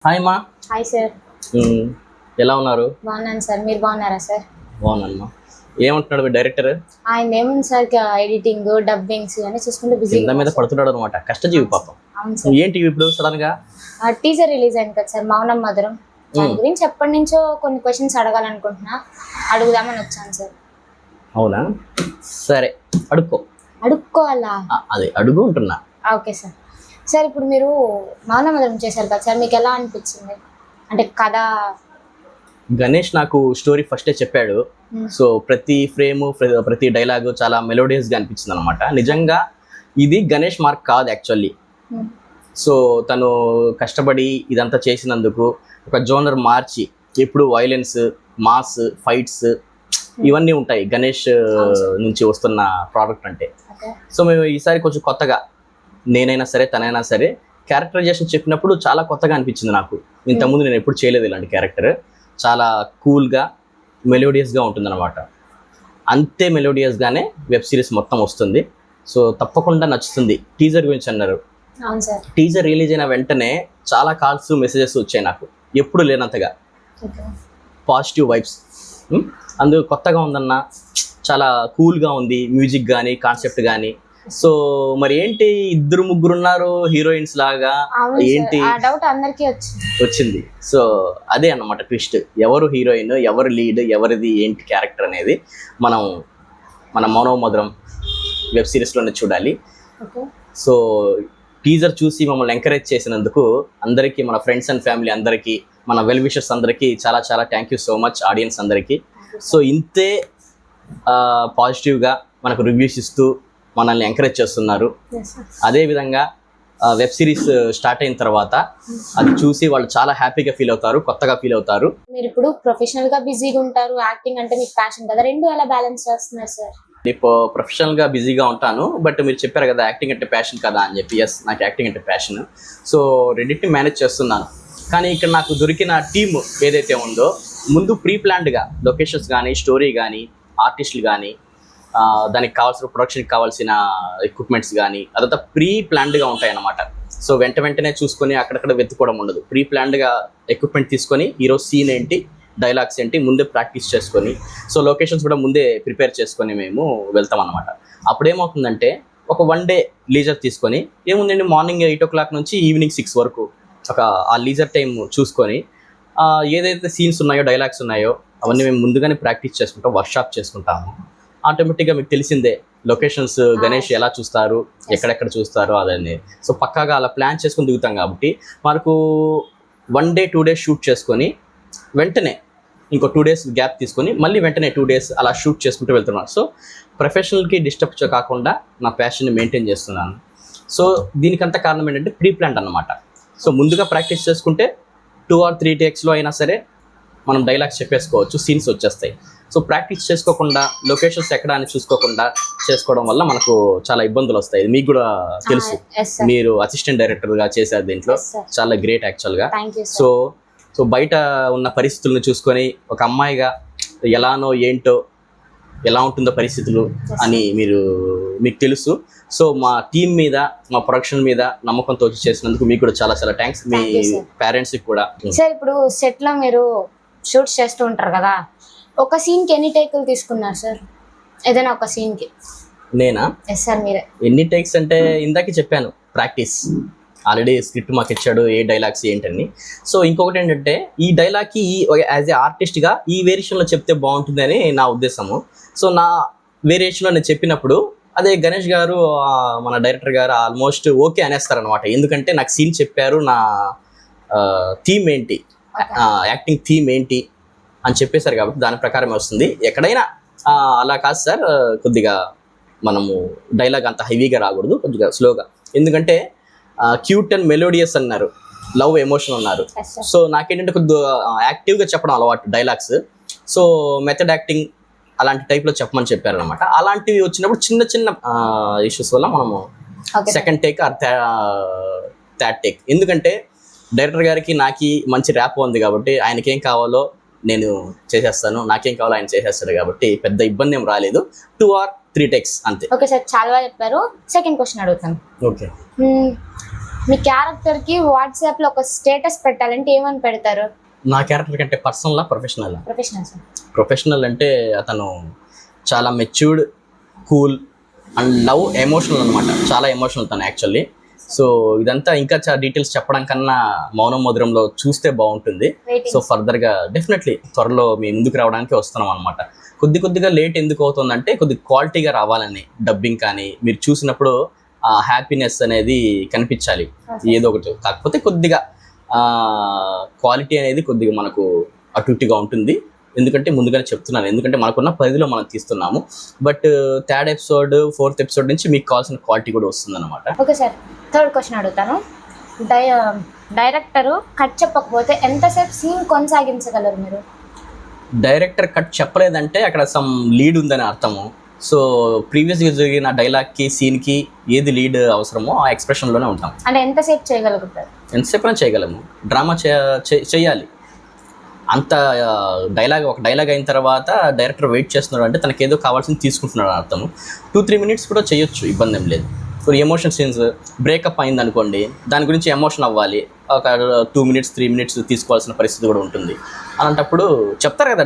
Hi మా. Hi sir. ఎలా ఉన్నారు? బాగున్నాను సార్, మీరు బాగున్నారా సార్? బాగున్నాను. ఏమంటున్నాడు మీ డైరెక్టర్? ఆయన ఏముంది సార్, ఎడిటింగ్ డబ్బింగ్స్ అన్ని చూసుకుంటూ బిజీ కింద మీద పడుతున్నాడు అనమాట, కష్టజీవి పాపం. అవును సార్. ఏంటి ఇప్పుడు సడన్ గా? టీజర్ రిలీజ్ అయింది కదా సార్, మౌనం మధురం. దాని గురించి ఎప్పటి నుంచో కొన్ని క్వశ్చన్స్ అడగాలనుకుంటున్నా, అడుగుదామని వచ్చాను సార్. అవునా, సరే అడుక్కోవాలా? అదే అడుగు ఉంటున్నా. Okay sir. సార్ ఇప్పుడు మీరు మౌనం మధురం చేశారు కదా సార్, మీకు ఎలా అనిపించింది? అంటే కథ గణేష్ నాకు స్టోరీ ఫస్టే చెప్పాడు. సో ప్రతి ఫ్రేమ్ ప్రతి డైలాగ్ చాలా మెలోడియస్ గా అనిపించింది అనమాట. నిజంగా ఇది గణేష్ మార్క్ కాదు యాక్చువల్లీ. సో తను కష్టపడి ఇదంతా చేసినందుకు ఒక జోనర్ మార్చి, ఇప్పుడు వైలెన్స్, మాస్, ఫైట్స్ ఇవన్నీ ఉంటాయి గణేష్ నుంచి వస్తున్న ప్రోడక్ట్ అంటే. సో మేము ఈసారి కొంచెం కొత్తగా, నేనైనా సరే తనైనా సరే, క్యారెక్టరైజేషన్ చెప్పినప్పుడు చాలా కొత్తగా అనిపించింది నాకు. ఇంతకుముందు నేను ఎప్పుడు చేయలేదు ఇలాంటి క్యారెక్టర్. చాలా కూల్గా మెలోడియస్గా ఉంటుందన్నమాట. అంతే మెలోడియస్గానే వెబ్ సిరీస్ మొత్తం వస్తుంది. సో తప్పకుండా నచ్చుతుంది. టీజర్ గురించి అన్నారు. టీజర్ రిలీజ్ అయిన వెంటనే చాలా కాల్స్, మెసేజెస్ వచ్చాయి నాకు, ఎప్పుడు లేనంతగా పాజిటివ్ వైబ్స్. అందుకు కొత్తగా ఉందన్న, చాలా కూల్గా ఉంది మ్యూజిక్ కానీ కాన్సెప్ట్ కానీ. సో మరి ఏంటి, ఇద్దరు ముగ్గురు ఉన్నారు హీరోయిన్స్ లాగా, ఏంటి డౌట్ అందరికీ వచ్చింది. సో అదే అన్నమాట ట్విస్ట్. ఎవరు హీరోయిన్, ఎవరు లీడ్, ఎవరిది ఏంటి క్యారెక్టర్ అనేది మనం మన మౌనం మధురం వెబ్ సిరీస్లోనే చూడాలి. సో టీజర్ చూసి మమ్మల్ని ఎంకరేజ్ చేసినందుకు అందరికీ, మన ఫ్రెండ్స్ అండ్ ఫ్యామిలీ అందరికీ, మన వెల్ విషర్స్ అందరికీ చాలా చాలా thank you so much. Audience అందరికీ సో ఇంతే పాజిటివ్గా మనకు రివ్యూస్ ఇస్తూ మనల్ని ఎంకరేజ్ చేస్తున్నారు. అదేవిధంగా వెబ్ సిరీస్ స్టార్ట్ అయిన తర్వాత అది చూసి వాళ్ళు చాలా హ్యాపీగా ఫీల్ అవుతారు, కొత్తగా ఫీల్ అవుతారు. మీరు ఇప్పుడు ప్రొఫెషనల్ గా బిజీగా ఉంటారు, యాక్టింగ్ అంటే మీకు ప్యాషన్ కదా, రెండు ఎలా బ్యాలెన్స్ చేస్తున్నారు సార్? ఇప్పుడు ప్రొఫెషనల్గా బిజీగా ఉంటాను, బట్ మీరు చెప్పారు కదా యాక్టింగ్ అంటే ప్యాషన్ కదా అని చెప్పి. ఎస్, నాకు యాక్టింగ్ అంటే ప్యాషన్. సో రెండింటిని మేనేజ్ చేస్తున్నాను. కానీ ఇక్కడ నాకు దొరికిన టీమ్ ఏదైతే ఉందో, ముందు ప్రీ ప్లాన్డ్గా లొకేషన్స్ కానీ, స్టోరీ కానీ, ఆర్టిస్టులు కానీ, దానికి కావాల్సిన ప్రొడక్షన్కి కావాల్సిన ఎక్విప్మెంట్స్ కానీ, అదంతా ప్రీ ప్లాన్డ్గా ఉంటాయి అన్నమాట. సో వెంటనే చూసుకొని అక్కడక్కడ వెతుక్కోవడం ఉండదు. ప్రీ ప్లాన్డ్గా ఎక్విప్మెంట్ తీసుకొని ఈరోజు సీన్ ఏంటి, డైలాగ్స్ ఏంటి ముందే ప్రాక్టీస్ చేసుకొని, సో లొకేషన్స్ కూడా ముందే ప్రిపేర్ చేసుకొని మేము వెళ్తాం అన్నమాట. అప్పుడేమవుతుందంటే ఒక 1 డే లీజర్ తీసుకొని, ఏముందండి మార్నింగ్ 8 o'clock నుంచి ఈవినింగ్ 6 వరకు ఒక ఆ లీజర్ టైం చూసుకొని, ఏదైతే సీన్స్ ఉన్నాయో, డైలాగ్స్ ఉన్నాయో అవన్నీ మేము ముందుగానే ప్రాక్టీస్ చేసుకుంటాం, వర్క్షాప్ చేసుకుంటాము. ఆటోమేటిక్గా మీకు తెలిసిందే లొకేషన్స్ గణేష్ ఎలా చూస్తారు, ఎక్కడెక్కడ చూస్తారు అదని. సో పక్కాగా అలా ప్లాన్ చేసుకుని దిగుతాం కాబట్టి మనకు 1 day 2 days షూట్ చేసుకొని వెంటనే ఇంకో 2 days గ్యాప్ తీసుకొని మళ్ళీ వెంటనే 2 days అలా షూట్ చేసుకుంటూ వెళ్తున్నాను. సో ప్రొఫెషనల్కి డిస్టర్బ్ కాకుండా నా ప్యాషన్ని మెయింటైన్ చేస్తున్నాను. సో దీనికంతా కారణం ఏంటంటే ప్రీ ప్లాన్ అన్నమాట. సో ముందుగా ప్రాక్టీస్ చేసుకుంటే 2 or 3 takesలో అయినా సరే మనం డైలాగ్స్ చెప్పేసుకోవచ్చు, సీన్స్ వచ్చేస్తాయి. సో ప్రాక్టీస్ చేసుకోకుండా, లొకేషన్స్ ఎక్కడ అని చూసుకోకుండా చేసుకోవడం వల్ల మనకు చాలా ఇబ్బందులు వస్తాయి. మీకు కూడా తెలుసు, మీరు అసిస్టెంట్ డైరెక్టర్గా చేశారు దీంట్లో, చాలా గ్రేట్ యాక్చువల్గా. సో బయట ఉన్న పరిస్థితులను చూసుకొని ఒక అమ్మాయిగా ఎలానో ఏంటో, ఎలా ఉంటుందో పరిస్థితులు అని మీకు తెలుసు. సో మా టీం మీద, మా ప్రొడక్షన్ మీద నమ్మకంతో చేసినందుకు మీకు కూడా చాలా చాలా థ్యాంక్స్. మీ పేరెంట్స్కి కూడా. సార్ ఇప్పుడు సెట్లో మీరు షూట్స్ చేస్తూ ఉంటారు కదా, ఒక సీన్కి ఎన్ని టేకులు తీసుకున్నారు సార్? ఏదైనా ఒక సీన్కి? నేనా? ఎస్ సార్, మీరే. ఎన్ని టేక్స్ అంటే ఇందాకే చెప్పాను, ప్రాక్టీస్. ఆల్రెడీ స్క్రిప్ట్ మాకు ఇచ్చాడు, ఏ డైలాగ్స్ ఏంటని. సో ఇంకొకటి ఏంటంటే, ఈ డైలాగ్కి యాజ్ ఏ ఆర్టిస్ట్గా ఈ వేరియేషన్లో చెప్తే బాగుంటుందని నా ఉద్దేశము. సో నా వేరియేషన్లో నేను చెప్పినప్పుడు అదే గణేష్ గారు, మన డైరెక్టర్ గారు ఆల్మోస్ట్ ఓకే అనేస్తారనమాట. ఎందుకంటే నాకు సీన్ చెప్పారు, నా థీమ్ ఏంటి, యాక్టింగ్ థీమ్ ఏంటి అని చెప్పేశారు కాబట్టి దాని ప్రకారమే వస్తుంది. ఎక్కడైనా అలా కాదు సార్, కొద్దిగా మనము డైలాగ్ అంత హెవీగా రాకూడదు, కొద్దిగా స్లోగా. ఎందుకంటే క్యూట్ అండ్ మెలోడియస్ అన్నారు, లవ్ ఎమోషన్ అన్నారు. సో నాకేంటంటే కొద్దిగా యాక్టివ్గా చెప్పడం అలవాటు డైలాగ్స్. సో మెథడ్ యాక్టింగ్ అలాంటి టైప్లో చెప్పమని చెప్పారనమాట. అలాంటివి వచ్చినప్పుడు చిన్న చిన్న ఇష్యూస్ వల్ల మనము second take or third take. ఎందుకంటే డైరెక్టర్ గారికి నాకి మంచి ర్యాప్ ఉంది కాబట్టి ఆయనకేం కావాలో నేను చేసేస్తాను, నాకేం కావాలో ఆయన చేసేస్తాడు కాబట్టి పెద్ద ఇబ్బంది ఏం రాలేదు. 2 or 3 takes అంతే. ఓకే సార్, చాలా బాగా చెప్పారు. సెకండ్ క్వశ్చన్ అడుగుతాను. ఓకే. మీ క్యారెక్టర్కి వాట్సాప్లో ఒక స్టేటస్ పెట్టాలంటే ఏమని పెడతారు? నా క్యారెక్టర్ కంటే పర్సనలా ప్రొఫెషనలా? Professional sir. ప్రొఫెషనల్ అంటే అతను చాలా matured, cool and love, emotional అనమాట. చాలా ఎమోషనల్ తను యాక్చువల్లీ. సో ఇదంతా ఇంకా చాలా డీటెయిల్స్ చెప్పడం కన్నా మౌనం మధురంలో చూస్తే బాగుంటుంది. సో ఫర్దర్గా డెఫినెట్లీ త్వరలో మీ ముందుకు రావడానికి వస్తున్నాం అనమాట. కొద్దిగా లేట్ ఎందుకు అవుతుందంటే కొద్ది క్వాలిటీగా రావాలని, డబ్బింగ్ కానీ మీరు చూసినప్పుడు ఆ హ్యాపీనెస్ అనేది కనిపించాలి ఏదో ఒకటి. కాకపోతే కొద్దిగా క్వాలిటీ అనేది కొద్దిగా మనకు అటు ఇటుగా ఉంటుంది. ఎందుకంటే ముందుగానే చెప్తున్నాను, ఎందుకంటే మనకున్న పరిధిలో మనం తీస్తున్నాము. But third episode, fourth episode నుంచి మీకు కావాల్సిన క్వాలిటీ కూడా వస్తుంది అనమాట. ఓకే సార్, థర్డ్ క్వశ్చన్ అడుగుతాను. డైరెక్టరు కట్ చెప్పకపోతే ఎంతసేపు సీన్ కొనసాగించగలరు మీరు? డైరెక్టర్ కట్ చెప్పలేదంటే అక్కడ సమ్ లీడ్ ఉందని అర్థము. సో ప్రీవియస్గా జరిగిన డైలాగ్కి, సీన్కి ఏది లీడ్ అవసరమో ఆ ఎక్స్ప్రెషన్లోనే ఉంటాం. అంటే ఎంతసేపు చేయగలుగుతారు? ఎంతసేపు చేయగలము. డ్రామా చేయాలి. అంత ఒక డైలాగ్ అయిన తర్వాత డైరెక్టర్ వెయిట్ చేస్తున్నాడు అంటే తనకి ఏదో కావాల్సింది తీసుకుంటున్నాడు అర్థము. 2-3 minutes కూడా చేయొచ్చు, ఇబ్బంది ఏం లేదు. కొన్ని ఎమోషన్ సీన్స్ బ్రేకప్ అయింది అనుకోండి, దాని గురించి ఎమోషన్ అవ్వాలి, ఒక 2 minutes 3 minutes తీసుకోవాల్సిన పరిస్థితి కూడా ఉంటుంది. అలాంటప్పుడు చెప్తారు కదా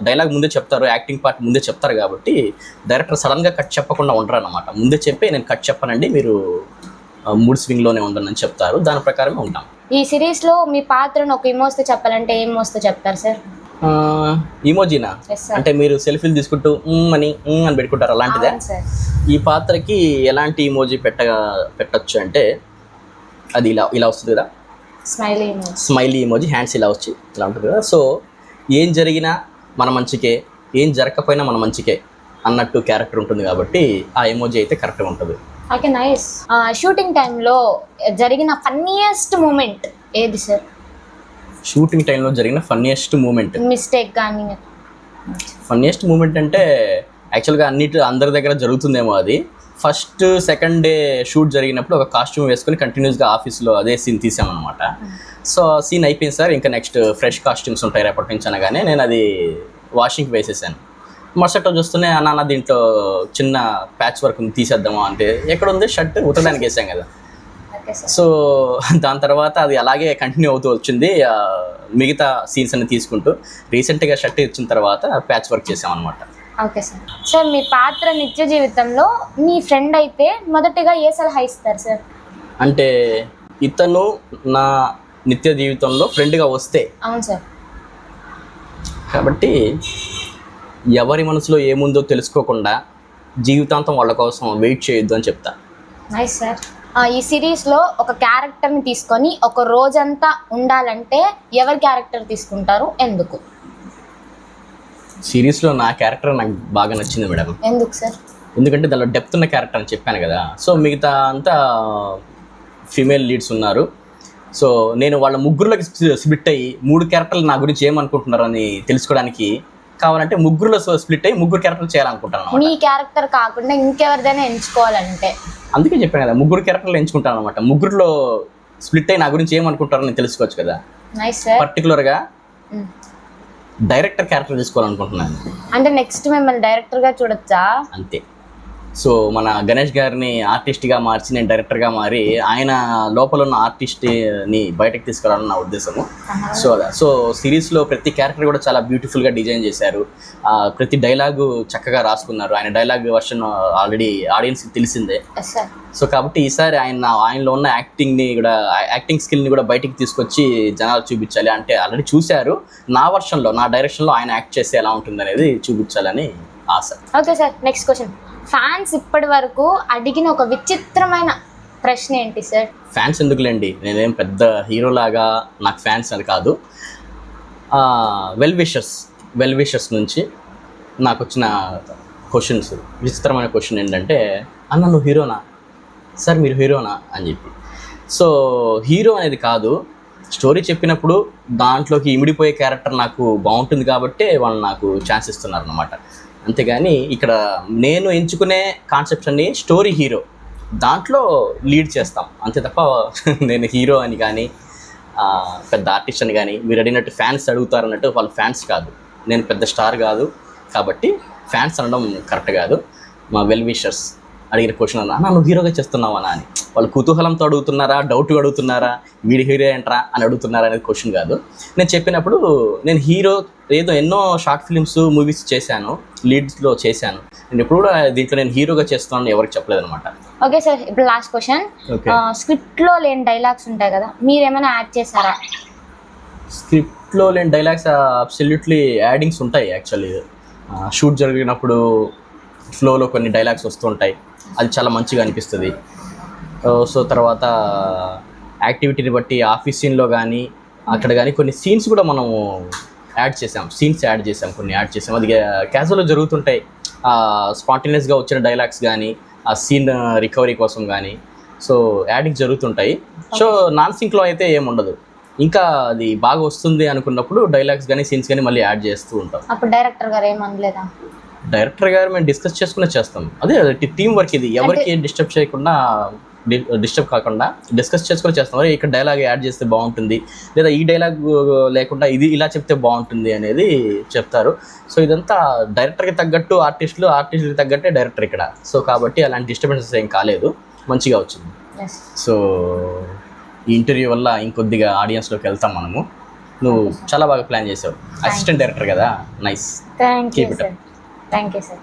డైలాగ్ ముందే చెప్తారు, యాక్టింగ్ పార్ట్ ముందే చెప్తారు. కాబట్టి డైరెక్టర్ సడన్గా కట్ చెప్పకుండా ఉండరు అన్నమాట. ముందే చెప్పి నేను కట్ చెప్పనండి, మీరు మూడ్ స్వింగ్లోనే ఉండనని చెప్తారు. దాని ప్రకారమే ఉంటాం. ఈ సిరీస్లో మీ పాత్రను ఒక ఇమోస్తో చెప్పాలంటే ఏం మోస్తో చెప్తారు సార్? ఇమోజీనా అంటే మీరు సెల్ఫీలు తీసుకుంటూ అని పెట్టుకుంటారు, అలాంటిదే. ఈ పాత్రకి ఎలాంటి ఇమోజీ పెట్టచ్చు అంటే అది ఇలా వస్తుంది కదా, స్మైలీ ఇమోజీ, హ్యాండ్స్ ఇలా వచ్చి ఇలా ఉంటుంది కదా. సో ఏం జరిగినా మన మంచికే, ఏం జరగకపోయినా మన మంచికే అన్నట్టు క్యారెక్టర్ ఉంటుంది. కాబట్టి ఆ ఎమోజీ అయితే కరెక్ట్గా ఉంటుంది. Okay, nice. షూటింగ్ టైంలో జరిగిన ఫన్నీయెస్ట్ మూమెంట్ ఏది సార్? షూటింగ్ టైంలో జరిగిన ఫన్నీయెస్ట్ మూమెంట్, మిస్టేక్ కానీ? ఫన్నీయెస్ట్ మూమెంట్ అంటే యాక్చువల్గా అందరి దగ్గర జరుగుతుందేమో అది. ఫస్ట్ సెకండ్ డే షూట్ జరిగినప్పుడు ఒక కాస్ట్యూమ్ వేసుకొని కంటిన్యూస్గా ఆఫీస్లో అదే సీన్ తీసామన్నమాట. సో సీన్ అయిపోయింది సార్, ఇంకా నెక్స్ట్ ఫ్రెష్ కాస్ట్యూమ్స్ ఉంటాయి రేపటి నుంచి అనగానే నేను అది వాషింగ్కి వేసేసాను. మరుసటి రోజు వస్తూనే అన్న దీంట్లో చిన్న ప్యాచ్ వర్క్ తీసేద్దామా అంటే, ఎక్కడ ఉంది షర్ట్ ఉతకడానికి వేసాం కదా. సో దాని తర్వాత అది అలాగే కంటిన్యూ అవుతూ వచ్చింది. మిగతా సీన్స్ అన్ని తీసుకుంటూ రీసెంట్గా షర్ట్ ఇచ్చిన తర్వాత ప్యాచ్ వర్క్ చేసామన్నమాట. Okay sir. సార్ మీ పాత్ర నిత్య జీవితంలో మీ ఫ్రెండ్ అయితే మొదటిగా ఏ సలహా ఇస్తారు సార్? అంటే ఇతను నా నిత్య జీవితంలో ఫ్రెండ్గా వస్తే, అవును సార్, కాబట్టి ఎవరి మనసులో ఏముందో తెలుసుకోకుండా జీవితాంతం వాళ్ళ కోసం వెయిట్ చేయొద్దు అని చెప్తా. Nice sir. ఈ సిరీస్లో ఒక క్యారెక్టర్ని తీసుకొని ఒక రోజంతా ఉండాలంటే ఎవరి క్యారెక్టర్ తీసుకుంటారు, ఎందుకు? సిరీస్లో నా క్యారెక్టర్ నాకు బాగా నచ్చింది మేడం. ఎందుకు సార్? ఎందుకంటే దానిలో డెప్త్ ఉన్న క్యారెక్టర్ అని చెప్పాను కదా. సో మిగతా అంతా ఫీమేల్ లీడ్స్ ఉన్నారు. సో నేను వాళ్ళ ముగ్గురులోకి స్ప్లిట్ అయ్యి 3 క్యారెక్టర్లు నా గురించి ఏమనుకుంటున్నారని తెలుసుకోవడానికి కావాలంటే ముగ్గురులో స్ప్లిట్ అయ్యి 3 క్యారెక్టర్లు చేయాలనుకుంటాను. మీ క్యారెక్టర్ కాకుండా ఇంకెవరిదైనా ఎంచుకోవాలంటే? అందుకే చెప్పాను కదా, 3 క్యారెక్టర్లు ఎంచుకుంటాను అనమాట. ముగ్గురులో స్ప్లిట్ అయ్యి నా గురించి ఏమనుకుంటారని తెలుసుకోవచ్చు కదా. పర్టికులర్గా డైరెక్టర్ క్యారెక్టర్ తీసుకోవాలనుకుంటున్నాను. అంటే నెక్స్ట్ మిమ్మల్ని డైరెక్టర్గా చూడొచ్చా? అంతే. సో మన గణేష్ గారిని ఆర్టిస్ట్గా మార్చి నేను డైరెక్టర్గా మారి ఆయన లోపల ఉన్న ఆర్టిస్ట్ని బయటకు తీసుకురావాలని నా ఉద్దేశము. సో సిరీస్లో ప్రతి క్యారెక్టర్ కూడా చాలా బ్యూటిఫుల్గా డిజైన్ చేశారు. ప్రతి డైలాగు చక్కగా రాసుకున్నారు. ఆయన డైలాగ్ వర్షన్ ఆల్రెడీ ఆడియన్స్కి తెలిసిందే. సో కాబట్టి ఈసారి ఆయనలో ఉన్న యాక్టింగ్ స్కిల్ని కూడా బయటికి తీసుకొచ్చి జనాలు చూపించాలి. అంటే ఆల్రెడీ చూశారు, నా వర్షన్లో నా డైరెక్షన్లో ఆయన యాక్ట్ చేస్తే ఎలా ఉంటుంది అనేది చూపించాలని ఆశ. Okay sir, next question. Fans ఇప్పటి వరకు అడిగిన ఒక విచిత్రమైన ప్రశ్న ఏంటి సార్? ఫ్యాన్స్ ఎందుకులేండి, నేనేం పెద్ద హీరోలాగా నాకు ఫ్యాన్స్ అని కాదు. వెల్ విషర్స్ నుంచి నాకు వచ్చిన క్వశ్చన్స్, విచిత్రమైన క్వశ్చన్ ఏంటంటే, అన్న నువ్వు హీరోనా సార్, మీరు హీరోనా అని చెప్పి. సో హీరో అనేది కాదు, స్టోరీ చెప్పినప్పుడు దాంట్లోకి ఇమిడిపోయే క్యారెక్టర్ నాకు బాగుంటుంది కాబట్టి వాళ్ళు నాకు ఛాన్స్ ఇస్తున్నారు అన్నమాట. అంతేగాని ఇక్కడ నేను ఎంచుకునే కాన్సెప్ట్స్ అన్ని స్టోరీ హీరో, దాంట్లో లీడ్ చేస్తాం అంతే తప్ప నేను హీరో అని కానీ పెద్ద ఆర్టిస్ట్ అని కానీ మీరు అడిగినట్టు ఫ్యాన్స్ అడుగుతారన్నట్టు వాళ్ళు ఫ్యాన్స్ కాదు. నేను పెద్ద స్టార్ కాదు కాబట్టి ఫ్యాన్స్ అనడం కరెక్ట్ కాదు. మా వెల్ విషర్స్ అడిగిన క్వశ్చన్ అన్న నువ్వు హీరోగా చేస్తున్నావా అని. వాళ్ళు కుతూహలంతో అడుగుతున్నారా, డౌట్గా అడుగుతున్నారా, వీడి హీరో ఏంట్రా అని అడుగుతున్నారా అనేది క్వశ్చన్ కాదు. నేను చెప్పినప్పుడు నేను హీరో ఎన్నో షార్ట్ ఫిల్మ్స్ మూవీస్ చేశాను, లీడ్స్లో చేశాను. నేను ఎప్పుడు కూడా దీంట్లో నేను హీరోగా చేస్తున్నాను ఎవరికి చెప్పలేదు అనమాట. ఓకే సార్, ఇప్పుడు లాస్ట్ క్వశ్చన్. స్క్రిప్ట్లో లేని డైలాగ్స్ ఉంటాయి కదా, మీరు ఏమైనా యాడ్ చేశారా? స్క్రిప్ట్లో లేని డైలాగ్స్ అబ్సల్యూట్లీ యాడింగ్స్ ఉంటాయి. యాక్చువల్లీ షూట్ జరిగినప్పుడు ఫ్లోలో కొన్ని డైలాగ్స్ వస్తుంటాయి, అది చాలా మంచిగా అనిపిస్తుంది. సో తర్వాత యాక్టివిటీని బట్టి ఆఫీస్ సీన్లో కానీ అక్కడ కానీ కొన్ని సీన్స్ కూడా మనము యాడ్ చేసాం, కొన్ని యాడ్ చేసాం. అది క్యాజువల్గా జరుగుతుంటాయి. స్పాంటేనియస్గా వచ్చిన డైలాగ్స్ కానీ ఆ సీన్ రికవరీ కోసం కానీ సో యాడింగ్ జరుగుతుంటాయి. సో నాన్ సింక్లో అయితే ఏముండదు. ఇంకా అది బాగా వస్తుంది అనుకున్నప్పుడు డైలాగ్స్ కానీ సీన్స్ కానీ మళ్ళీ యాడ్ చేస్తూ ఉంటాం. అప్పుడు డైరెక్టర్ గారు ఏమనలేదా? డైరెక్టర్ గారు మేము డిస్కస్ చేసుకునే చేస్తాం. అదే టీం వర్క్, ఇది ఎవరికి డిస్టర్బ్ కాకుండా డిస్కస్ చేసుకుని చేస్తాం. అరే ఇక్కడ డైలాగ్ యాడ్ చేస్తే బాగుంటుంది, లేదా ఈ డైలాగ్ లేకుండా ఇది ఇలా చెప్తే బాగుంటుంది అనేది చెప్తారు. సో ఇదంతా డైరెక్టర్కి తగ్గట్టు ఆర్టిస్టులకి తగ్గట్టే డైరెక్టర్ ఇక్కడ. సో కాబట్టి అలాంటి డిస్టర్బెన్సెస్ ఏం కాలేదు, మంచిగా వచ్చింది. సో ఈ ఇంటర్వ్యూ వల్ల ఇంకొద్దిగా ఆడియన్స్లోకి వెళ్తాం మనము. నువ్వు చాలా బాగా ప్లాన్ చేసావు, అసిస్టెంట్ డైరెక్టర్ కదా, నైస్. Thank you sir.